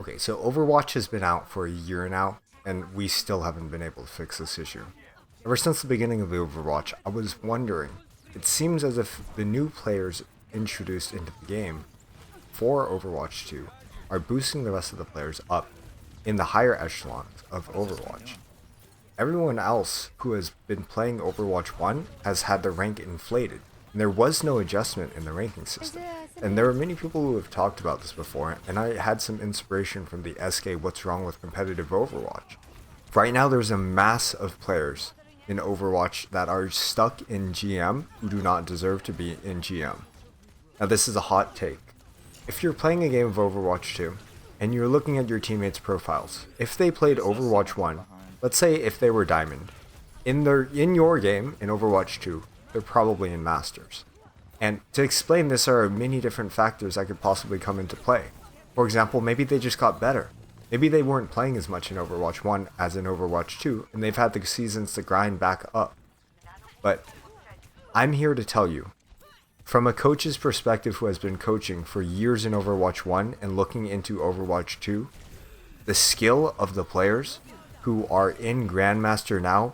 Okay, so Overwatch has been out for a year now, and we still haven't been able to fix this issue. Ever since the beginning of Overwatch, I was wondering, it seems as if the new players introduced into the game for Overwatch 2 are boosting the rest of the players up in the higher echelons of Overwatch. Everyone else who has been playing Overwatch 1 has had their rank inflated, and there was no adjustment in the ranking system. And there are many people who have talked about this before, and I had some inspiration from the SK What's Wrong with Competitive Overwatch. Right now there's a mass of players in Overwatch that are stuck in GM who do not deserve to be in GM. Now this is a hot take. If you're playing a game of Overwatch 2, and you're looking at your teammates' profiles, if they played Overwatch 1, let's say if they were Diamond, in your game, in Overwatch 2, they're probably in Masters. And to explain this, there are many different factors that could possibly come into play. For example, maybe they just got better. Maybe they weren't playing as much in Overwatch 1 as in Overwatch 2, and they've had the seasons to grind back up. But I'm here to tell you, from a coach's perspective who has been coaching for years in Overwatch 1 and looking into Overwatch 2, the skill of the players who are in Grandmaster now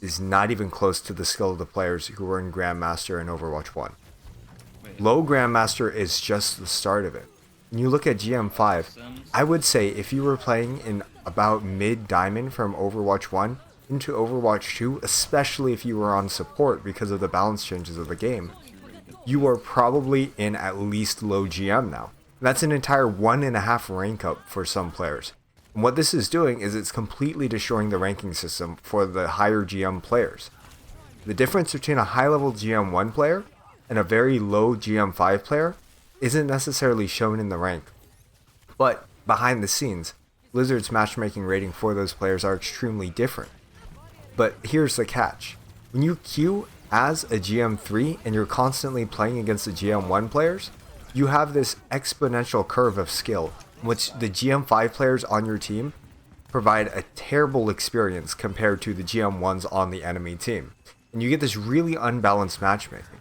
is not even close to the skill of the players who were in Grandmaster in Overwatch 1. Low Grandmaster is just the start of it. When you look at GM5, I would say if you were playing in about mid-diamond from Overwatch 1 into Overwatch 2, especially if you were on support because of the balance changes of the game, you are probably in at least low GM now. That's an entire 1.5 rank up for some players. And what this is doing is it's completely destroying the ranking system for the higher GM players. The difference between a high-level GM1 player and a very low GM5 player isn't necessarily shown in the rank. But behind the scenes, Blizzard's matchmaking rating for those players are extremely different. But here's the catch. When you queue as a GM3 and you're constantly playing against the GM1 players, you have this exponential curve of skill, in which the GM5 players on your team provide a terrible experience compared to the GM1s on the enemy team. And you get this really unbalanced matchmaking.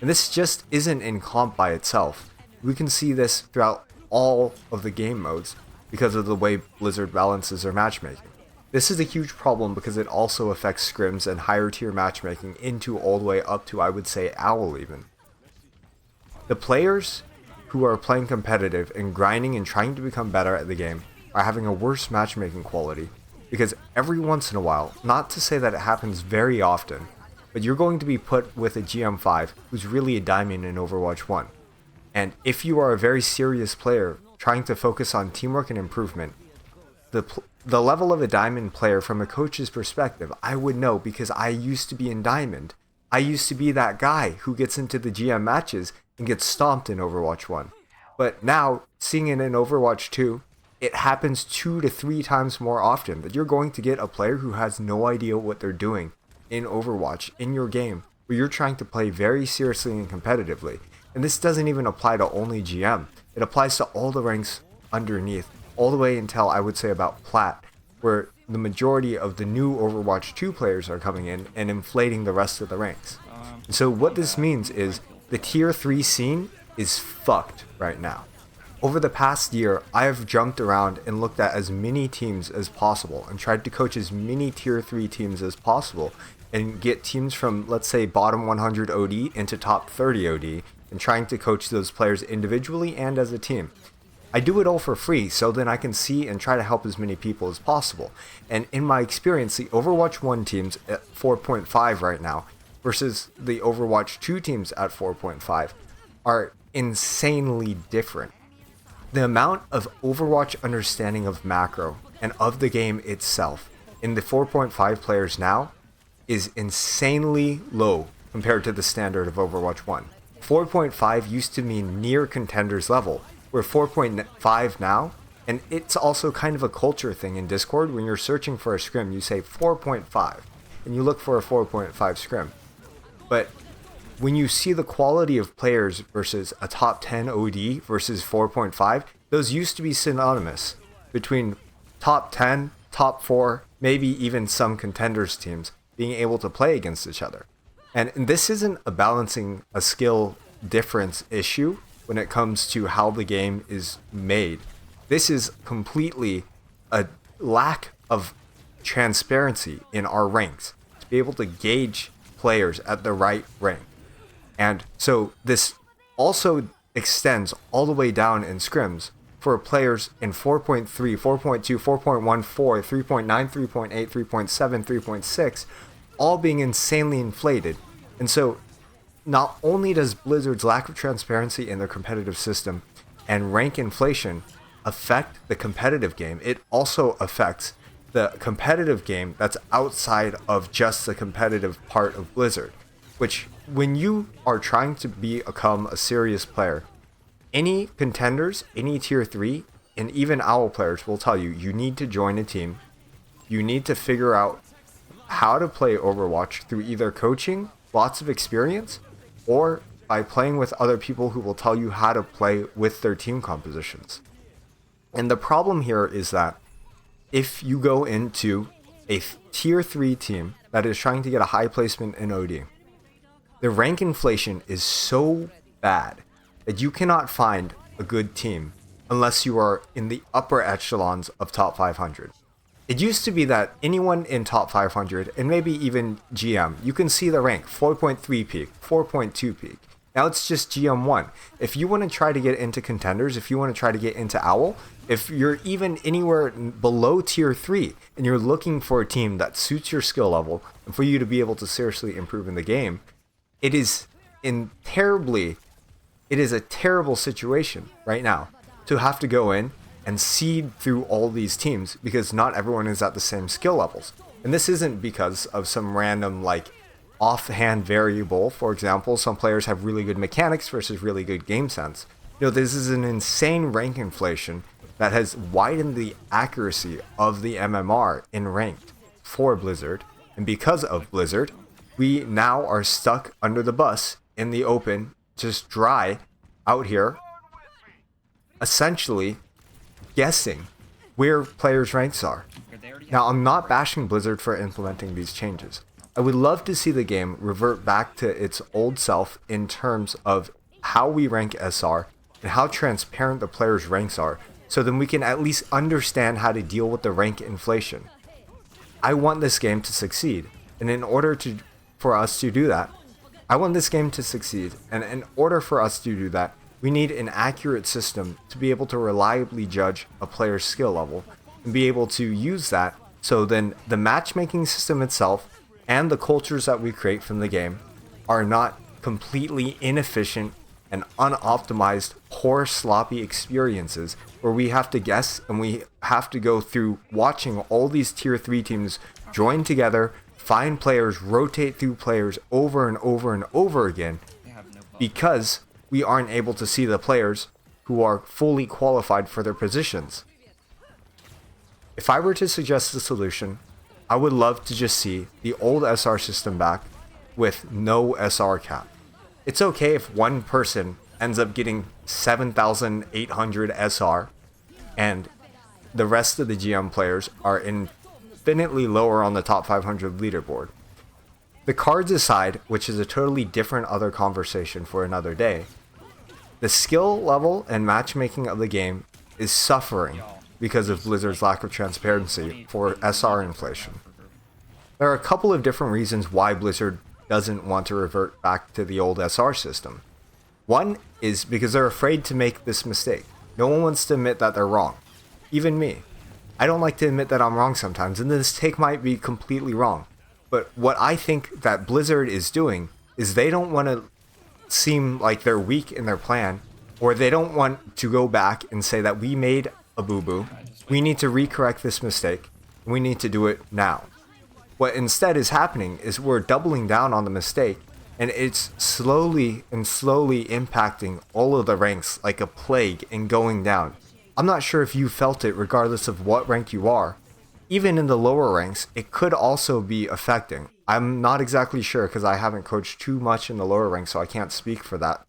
And this just isn't in comp by itself. We can see this throughout all of the game modes because of the way Blizzard balances their matchmaking. This is a huge problem because it also affects scrims and higher tier matchmaking into all the way up to, I would say, OWL even. The players who are playing competitive and grinding and trying to become better at the game are having a worse matchmaking quality because every once in a while, not to say that it happens very often, but you're going to be put with a GM5 who's really a diamond in Overwatch 1. And if you are a very serious player trying to focus on teamwork and improvement, the level of a diamond player from a coach's perspective, I would know because I used to be in diamond. I used to be that guy who gets into the GM matches and gets stomped in Overwatch 1. But now, seeing it in Overwatch 2, it happens 2 to 3 times more often that you're going to get a player who has no idea what they're doing in Overwatch, in your game, where you're trying to play very seriously and competitively. And this doesn't even apply to only GM. It applies to all the ranks underneath, all the way until I would say about Plat, where the majority of the new Overwatch 2 players are coming in and inflating the rest of the ranks. And so what this means is the tier 3 scene is fucked right now. Over the past year, I have jumped around and looked at as many teams as possible and tried to coach as many tier 3 teams as possible and get teams from, let's say, bottom 100 OD into top 30 OD and trying to coach those players individually and as a team. I do it all for free so then I can see and try to help as many people as possible. And in my experience, the Overwatch 1 teams at 4.5 right now versus the Overwatch 2 teams at 4.5 are insanely different. The amount of Overwatch understanding of macro and of the game itself in the 4.5 players now is insanely low compared to the standard of Overwatch 1. 4.5 used to mean near contenders level. We're 4.5 now, and it's also kind of a culture thing in Discord. When you're searching for a scrim, you say 4.5, and you look for a 4.5 scrim. But when you see the quality of players versus a top 10 OD versus 4.5, those used to be synonymous between top 10, top 4, maybe even some contenders teams being able to play against each other. And this isn't a balancing a skill difference issue when it comes to how the game is made. This is completely a lack of transparency in our ranks to be able to gauge players at the right rank. And so this also extends all the way down in scrims for players in 4.3, 4.2, 4.14, 3.9, 3.8, 3.7, 3.6, all being insanely inflated. And so not only does Blizzard's lack of transparency in their competitive system and rank inflation affect the competitive game, it also affects the competitive game that's outside of just the competitive part of Blizzard. Which, when you are trying to become a serious player, any contenders, any tier 3, and even OWL players will tell you, you need to join a team. You need to figure out how to play Overwatch through either coaching, lots of experience, or by playing with other people who will tell you how to play with their team compositions. And the problem here is that if you go into a tier 3 team that is trying to get a high placement in OD, the rank inflation is so bad that you cannot find a good team unless you are in the upper echelons of top 500. It used to be that anyone in top 500, and maybe even GM, you can see the rank 4.3 peak, 4.2 peak. Now it's just GM1. If you want to try to get into contenders, if you want to try to get into OWL, if you're even anywhere below tier 3 and you're looking for a team that suits your skill level and for you to be able to seriously improve in the game, it is a terrible situation right now to have to go in and seed through all these teams because not everyone is at the same skill levels. And this isn't because of some random offhand variable. For example, some players have really good mechanics versus really good game sense. This is an insane rank inflation that has widened the accuracy of the MMR in ranked for Blizzard. And because of Blizzard, we now are stuck under the bus in the open, just dry out here, essentially guessing where players' ranks are. Now, I'm not bashing Blizzard for implementing these changes. I would love to see the game revert back to its old self in terms of how we rank SR and how transparent the players' ranks are, so then we can at least understand how to deal with the rank inflation. I want this game to succeed, and in order for us to do that, we need an accurate system to be able to reliably judge a player's skill level and be able to use that so then the matchmaking system itself and the cultures that we create from the game are not completely inefficient and unoptimized, poor, sloppy experiences where we have to guess and we have to go through watching all these tier 3 teams join together, find players, rotate through players over and over and over again because we aren't able to see the players who are fully qualified for their positions. If I were to suggest a solution, I would love to just see the old SR system back with no SR cap. It's okay if one person ends up getting 7,800 SR and the rest of the GM players are infinitely lower on the top 500 leaderboard. The cards aside, which is a totally different other conversation for another day, the skill level and matchmaking of the game is suffering because of Blizzard's lack of transparency for SR inflation. There are a couple of different reasons why Blizzard doesn't want to revert back to the old SR system. One is because they're afraid to make this mistake. No one wants to admit that they're wrong. Even me. I don't like to admit that I'm wrong sometimes, and this take might be completely wrong. But what I think that Blizzard is doing is they don't want to seem like they're weak in their plan, or they don't want to go back and say that we made a boo-boo, we need to recorrect this mistake, and we need to do it now. What instead is happening is we're doubling down on the mistake, and it's slowly impacting all of the ranks like a plague and going down. I'm not sure if you felt it regardless of what rank you are. Even in the lower ranks, it could also be affecting. I'm not exactly sure because I haven't coached too much in the lower ranks, so I can't speak for that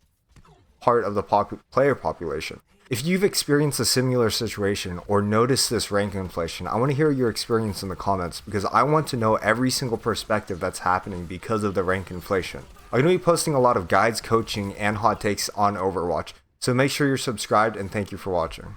part of the player population. If you've experienced a similar situation or noticed this rank inflation, I want to hear your experience in the comments because I want to know every single perspective that's happening because of the rank inflation. I'm going to be posting a lot of guides, coaching, and hot takes on Overwatch, so make sure you're subscribed and thank you for watching.